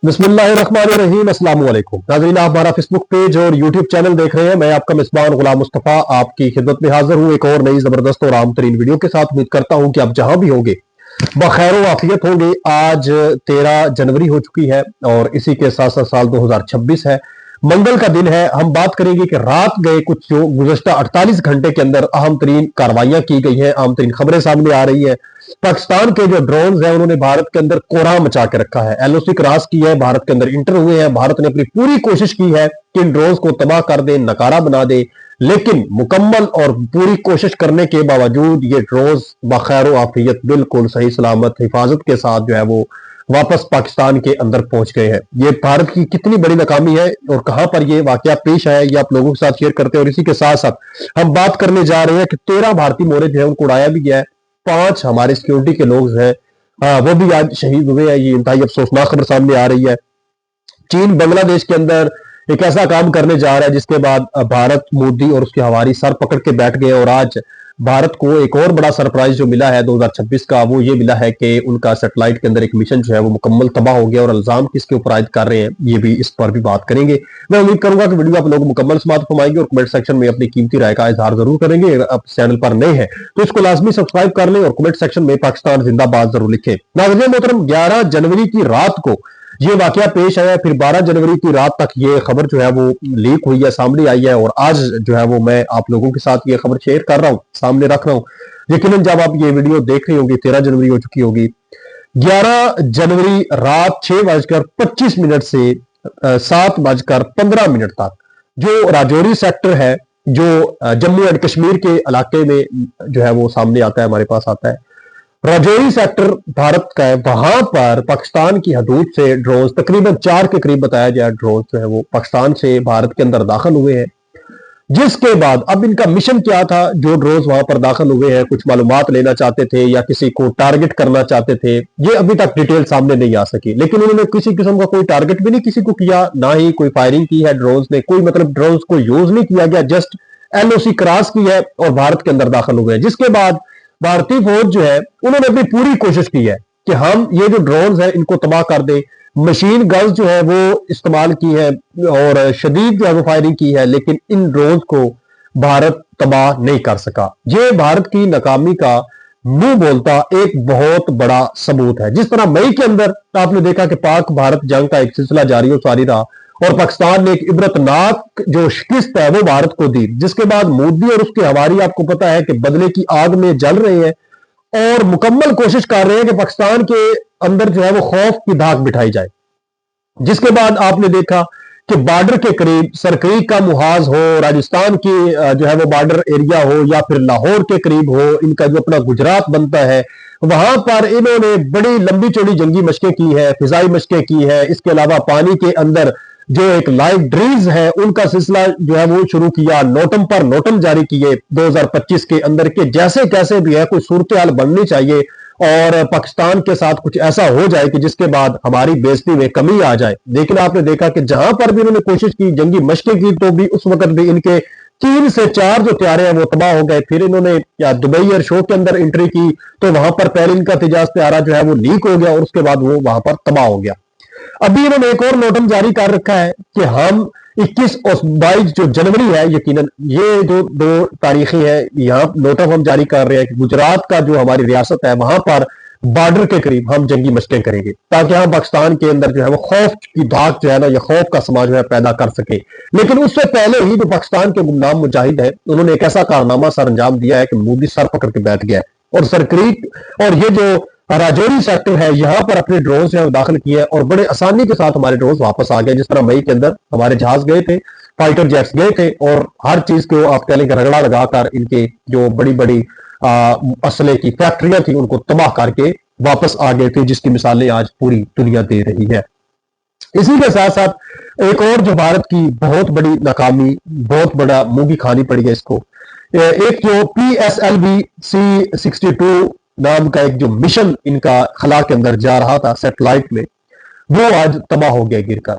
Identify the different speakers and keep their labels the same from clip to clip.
Speaker 1: बिस्मिल्लाहिर्रहमानिर्रहीम। अस्सलाम वालेकुम नाज़रीन, आप हमारा फेसबुक पेज और यूट्यूब चैनल देख रहे हैं। मैं आपका मेज़बान गुलाम मुस्तफ़ा आपकी खिदमत में हाजिर हूँ एक और नई ज़बरदस्त और आम तरीन वीडियो के साथ। उम्मीद करता हूँ कि आप जहां भी होंगे बखैर व आफियत होंगे। आज 13 जनवरी हो चुकी है और इसी के साथ साथ साल 2026 है, मंगल का दिन है। हम बात करेंगे कि रात गए कुछ जो गुज़श्ता 48 घंटे के अंदर अहम तरीन कार्रवाइयां की गई हैं, अहम तरीन खबरें सामने आ रही है। पाकिस्तान के जो ड्रोन्स हैं उन्होंने भारत के अंदर कोहराम मचा के रखा है, एलओसी क्रॉस की है, भारत के अंदर इंटर हुए हैं। भारत ने अपनी पूरी कोशिश की है कि इन ड्रोन्स को तबाह कर दे, नकारा बना दे, लेकिन मुकम्मल और पूरी कोशिश करने के बावजूद ये ड्रोन्स बखैर आफियत बिल्कुल सही सलामत हिफाजत के साथ जो है वो वापस पाकिस्तान के अंदर पहुंच गए हैं। ये भारत की कितनी बड़ी नाकामी है और कहां पर ये वाकया पेश है, ये आप लोगों के साथ शेयर करते हैं। और इसी के साथ साथ हम बात करने जा रहे हैं कि 13 भारतीय मोरे जो है उनको उड़ाया भी गया है। 5 हमारे सिक्योरिटी के लोग हैं, वो भी आज शहीद हुए हैं। ये इंतहाई अफसोसनाक खबर सामने आ रही है। चीन बांग्लादेश के अंदर एक ऐसा काम करने जा रहा है जिसके बाद भारत, मोदी और उसके हवारी सर पकड़ के बैठ गए। और आज भारत को एक और बड़ा सरप्राइज जो मिला है 2026 का, वो ये मिला है कि उनका सैटेलाइट के अंदर एक मिशन जो है वो मुकम्मल तबाह हो गया। और इल्जाम किसके ऊपर आयद कर रहे हैं, ये भी इस पर भी बात करेंगे। मैं उम्मीद करूंगा कि वीडियो आप लोग मुकम्मल समाप्त फरमाएंगे और कमेंट सेक्शन में अपनी कीमती राय का इजहार जरूर करेंगे। अगर आप चैनल पर नए हैं तो इसको लाजमी सब्सक्राइब कर लें और कमेंट सेक्शन में पाकिस्तान जिंदाबाद जरूर लिखें। नाज़रीन मोहतरम, 11 जनवरी की रात को ये वाकया पेश आया, फिर 12 जनवरी की रात तक ये खबर जो है वो लीक हुई है, सामने आई है। और आज जो है वो मैं आप लोगों के साथ ये खबर शेयर कर रहा हूं, सामने रख रहा हूं। यकीनन जब आप ये वीडियो देख रहे होंगे 13 जनवरी हो चुकी होगी। 11 जनवरी रात 6:25 से 7:15 तक जो राजौरी सेक्टर है, जो जम्मू एंड कश्मीर के इलाके में जो है वो सामने आता है, हमारे पास आता है। राजौरी सेक्टर भारत का है, वहां पर पाकिस्तान की हदूद से ड्रोन तकरीबन 4 के करीब बताया गया ड्रोन जो है वो पाकिस्तान से भारत के अंदर दाखिल हुए हैं। जिसके बाद अब इनका मिशन क्या था, जो ड्रोन वहां पर दाखिल हुए हैं, कुछ मालूमात लेना चाहते थे या किसी को टारगेट करना चाहते थे, ये अभी तक डिटेल सामने नहीं आ सकी। लेकिन उन्होंने किसी किस्म का कोई टारगेट भी नहीं किसी को किया, ना ही कोई फायरिंग की है ड्रोन ने, कोई मतलब ड्रोन को यूज नहीं किया गया, जस्ट एलओसी क्रॉस की है और भारत के अंदर दाखिल हो गए। जिसके बाद भारतीय फौज जो है उन्होंने अपनी पूरी कोशिश की है कि हम ये जो ड्रोन्स हैं इनको तबाह कर दे। मशीन गन्स जो है वो इस्तेमाल की है और शदीद जो है वो फायरिंग की है, लेकिन इन ड्रोन्स को भारत तबाह नहीं कर सका। ये भारत की नाकामी का मुंह बोलता एक बहुत बड़ा सबूत है। जिस तरह मई के अंदर आपने देखा कि पाक भारत जंग का एक सिलसिला जारी और सारी रहा और पाकिस्तान ने एक इबरतनाक जो शिकस्त है वो भारत को दी, जिसके बाद मोदी और उसके हवारी आपको पता है कि बदले की आग में जल रहे हैं और मुकम्मल कोशिश कर रहे हैं कि पाकिस्तान के अंदर जो है वो खौफ की धाक बिठाई जाए। जिसके बाद आपने देखा कि बॉर्डर के करीब सरकरी का मुहाज हो, राजस्थान की जो है वो बॉर्डर एरिया हो या फिर लाहौर के करीब हो, इनका जो अपना गुजरात बनता है, वहां पर इन्होंने बड़ी लंबी चौड़ी जंगी मशकें की है, फिजाई मशकें की है। इसके अलावा पानी के अंदर जो एक लाइव ड्रिल्स है उनका सिलसिला जो है वो शुरू किया, नोटम पर नोटम जारी किए 2025 के अंदर के जैसे कैसे भी है कोई सूरत हाल बननी चाहिए और पाकिस्तान के साथ कुछ ऐसा हो जाए कि जिसके बाद हमारी बेइज्जती में कमी आ जाए। लेकिन आपने देखा कि जहां पर भी उन्होंने कोशिश की, जंगी मशकें की, तो भी उस वक्त भी इनके 3 से 4 जो त्यारे हैं वो तबाह हो गए। फिर इन्होंने या दुबई एयर शो के अंदर एंट्री की तो वहां पर पहले इनका तिजारत त्यारा जो है वो लीक हो गया और उसके बाद वो वहां पर तबाह हो गया। अभी इन्होंने एक और नोटम जारी कर रखा है कि हम 21 और 22 जो जनवरी है, यकीनन ये जो 2 तारीखें हैं, यहाँ नोटम हम जारी कर रहे हैं कि गुजरात का जो हमारी रियासत है वहां पर बॉर्डर के करीब हम जंगी मशकें करेंगे ताकि हम पाकिस्तान के अंदर जो है वो खौफ की धाक जो है ना, या खौफ का समाज जो है पैदा कर सके। लेकिन उससे पहले ही जो पाकिस्तान के गुमनाम मुजाहिद है उन्होंने एक ऐसा कारनामा सर अंजाम दिया है कि मोदी सर पकड़ के बैठ गया है और सरक्रीक और ये जो राजौरी सेक्टर है यहां पर अपने ड्रोन से दाखिल किए और बड़े आसानी के साथ हमारे ड्रोन वापस आ गए। जिस तरह मई के अंदर हमारे जहाज गए थे, फाइटर जेट्स गए थे और हर चीज को आप कह लेंगे रगड़ा लगाकर इनके जो बड़ी बड़ी असले की फैक्ट्रियां थी उनको तबाह करके वापस आ गए थे, जिसकी मिसालें आज पूरी दुनिया दे रही है। इसी के साथ साथ एक और जो भारत की बहुत बड़ी नाकामी, बहुत बड़ा मुंह की खानी पड़ी है इसको, एक जो PSLV C-62 नाम का एक जो मिशन इनका खला के अंदर जा रहा था सैटेलाइट में, वो आज तबाह हो गया गिरकर।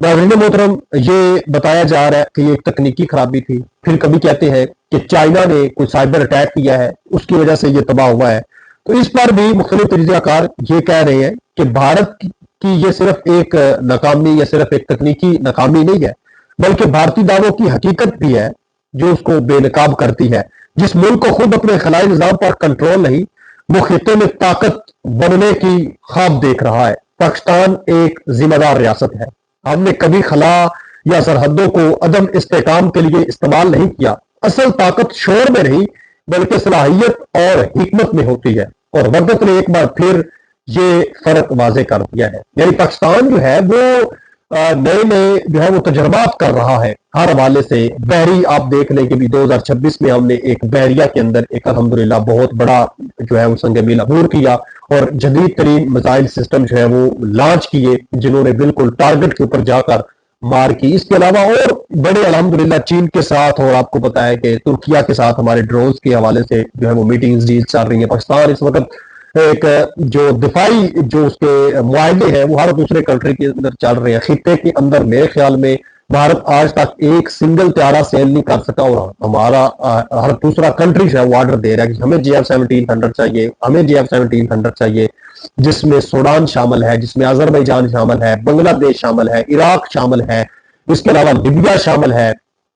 Speaker 1: नाज़रीन मोहतरम, ये बताया जा रहा है कि ये एक तकनीकी खराबी थी, फिर कभी कहते हैं कि चाइना ने कोई साइबर अटैक किया है उसकी वजह से ये तबाह हुआ है। तो इस पर भी मुख्तलिफ तजज़ियाकार ये कह रहे हैं कि भारत कि ये सिर्फ एक नाकामी या सिर्फ एक तकनीकी नाकामी नहीं है, बल्कि भारतीय दावों की हकीकत भी है जो उसको बेनकाब करती है। जिस मुल्क को खुद अपने खलाई निजाम पर कंट्रोल नहीं, वो खिते में ताकत बनने की ख्वाब देख रहा है। पाकिस्तान एक जिम्मेदार रियासत है। हमने कभी खला या सरहदों को अदम इस्तेकाम के लिए इस्तेमाल नहीं किया। असल ताकत शोर में नहीं, बल्कि सलाहियत और हिकमत में होती है, और वक्त ने एक बार फिर ये फर्क वाजे कर दिया है। यानी पाकिस्तान जो है वो नए नए जो है वो तजर्बात कर रहा है हर हवाले से। बहरी आप देख लें कि भी 2026 में हमने एक बहरिया के अंदर एक अल्हम्दुलिल्लाह बहुत बड़ा जो है वो संग मील अबूर किया, और जदीद तरीन मिसाइल सिस्टम जो है वो लॉन्च किए, जिन्होंने बिल्कुल टारगेट के ऊपर जाकर मार की। इसके अलावा और बड़े अल्हम्दुलिल्लाह चीन के साथ, और आपको पता है कि तुर्किया के साथ हमारे ड्रोन्स के हवाले से जो है वो मीटिंग्स डील चल रही है। पाकिस्तान इस वक्त एक जो दिफाई जो उसके मुआहदे हैं वो हर दूसरे कंट्री के अंदर चल रहे हैं। खिते के अंदर मेरे ख्याल में भारत आज तक एक सिंगल त्यारा सेल नहीं कर सका, और हमारा हर दूसरा कंट्री जो है वो ऑर्डर दे रहा है कि हमें JF-1700 चाहिए, हमें JF-1700 चाहिए, जिसमें सूडान शामिल है, जिसमें अजरबैजान शामिल है, बांग्लादेश शामिल है, इराक शामिल है, इसके अलावा लीबिया शामिल है,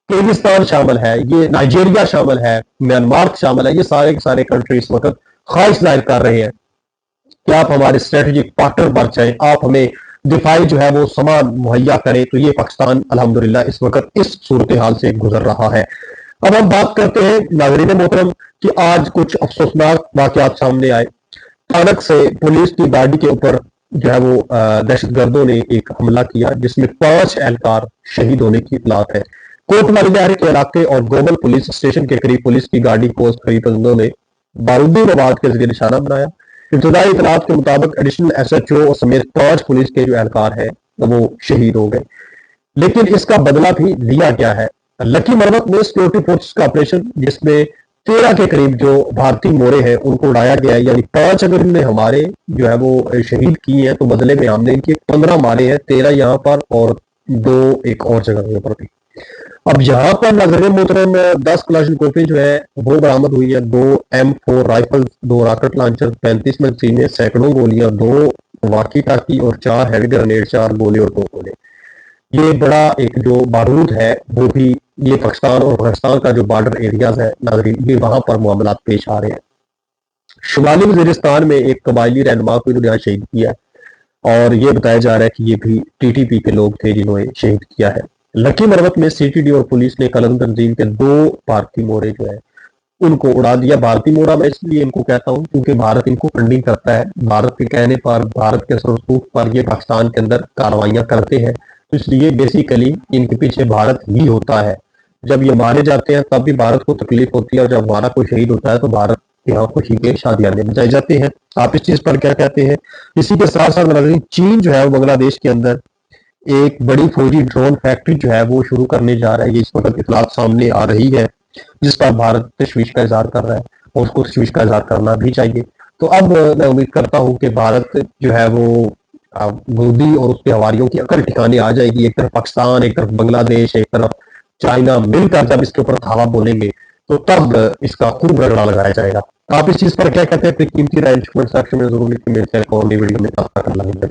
Speaker 1: किर्गिस्तान शामिल है, ये नाइजीरिया शामिल है, म्यांमार शामिल है। ये सारे के सारे कंट्री इस वक्त ख्वाहिश जाहिर कर रहे हैं कि आप हमारे स्ट्रेटेजिक पार्टनर बन जाए, आप हमें दिफाई जो है वो सामान मुहैया करें। तो ये पाकिस्तान अल्हम्दुलिल्लाह इस वक्त इस सूरत हाल से गुजर रहा है। अब हम बात करते हैं नाज़रीन मोहतरम कि आज कुछ अफसोसनाक वाकयात सामने आए। अचानक से पुलिस की गाड़ी के ऊपर जो है वो दहशतगर्दों ने एक हमला किया, जिसमें 5 एहलकार शहीद होने की इतलात है। कोटवाली नहर के इलाके और गोबल पुलिस स्टेशन के करीब पुलिस की गाड़ी को खरीदंदों ने बारूदी मवाद के जरिए निशाना बनाया। इब्तदाई इतलात के मुताबिक एडिशनल SHO समेत 5 पुलिस के जो एहलकार है वो शहीद हो गए। लेकिन इसका बदला भी लिया गया है। लकी मरवत में सिक्योरिटी फोर्सेस का ऑपरेशन, जिसमें 13 के करीब जो भारतीय मोरे हैं उनको उड़ाया गया है। यानी 5 अगर इनने हमारे जो है वो शहीद किए हैं, तो बदले में हमने इनके 15 मारे हैं, 13 यहाँ पर और 2 एक और जगह पर भी। अब यहाँ पर नाज़रीन मोहतरम 10 क्लाशनकोफ़ें जो है वो बरामद हुई है, 2 M4 राइफल, 2 रॉकेट लॉन्चर, 35 मैगजीनें, सैकड़ों गोलियां, 2 वाकी टाकी और 4 हैंड ग्रेनेड, 4 गोले और 2 गोले। ये बड़ा एक जो बारूद है वो भी ये पाकिस्तान और अफगानिस्तान का जो बॉर्डर एरियाज है नाज़रीन, ये वहां पर मामला पेश आ रहे हैं। शुमाली वजीरिस्तान में एक कबायली रहनुमा को इन्होंने शहीद किया है, और ये बताया जा रहा है कि ये भी TTP के लोग थे जिन्होंने शहीद किया है। लकी मरवत में CTD और पुलिस ने कलंदर तंजीम के 2 भारतीय मोरे जो है उनको उड़ा दिया। भारतीय मोड़ा मैं इसलिए इनको कहता हूं क्योंकि भारत इनको फंडिंग करता है। भारत के कहने पर, भारत के सरसूख पर ये पाकिस्तान के अंदर कार्रवाइयां करते हैं, तो इसलिए बेसिकली इनके पीछे भारत ही होता है। जब ये मारे जाते हैं तब भी भारत को तकलीफ होती है, और जब हमारा कोई शहीद होता है तो भारत यहाँ खुशी के शादियां बजाई जाती हैं। आप इस चीज पर क्या कहते हैं? इसी के साथ साथ चीन जो है वो बांग्लादेश के अंदर एक बड़ी फौजी ड्रोन फैक्ट्री जो है वो शुरू करने जा रहा है। ये इस वक्त इतलात सामने आ रही है, जिस पर भारत तशवीश का इजहार कर रहा है, और उसको तशवीश का इजहार करना भी चाहिए। तो अब मैं उम्मीद करता हूँ कि भारत जो है वो मोदी और उसके हवारियों की अकल ठिकाने आ जाएगी। एक तरफ पाकिस्तान, एक तरफ बांग्लादेश, एक तरफ चाइना मिलकर जब इसके ऊपर धावा बोलेंगे तो तब इसका खूब रगड़ा लगाया जाएगा। आप इस चीज पर क्या कहते हैं? अपनी कीमती राय कमेंट सेक्शन में जरूर लिखिए। मिलते हैं एक और नई वीडियो में, तब तक अल्लाह के हवाले।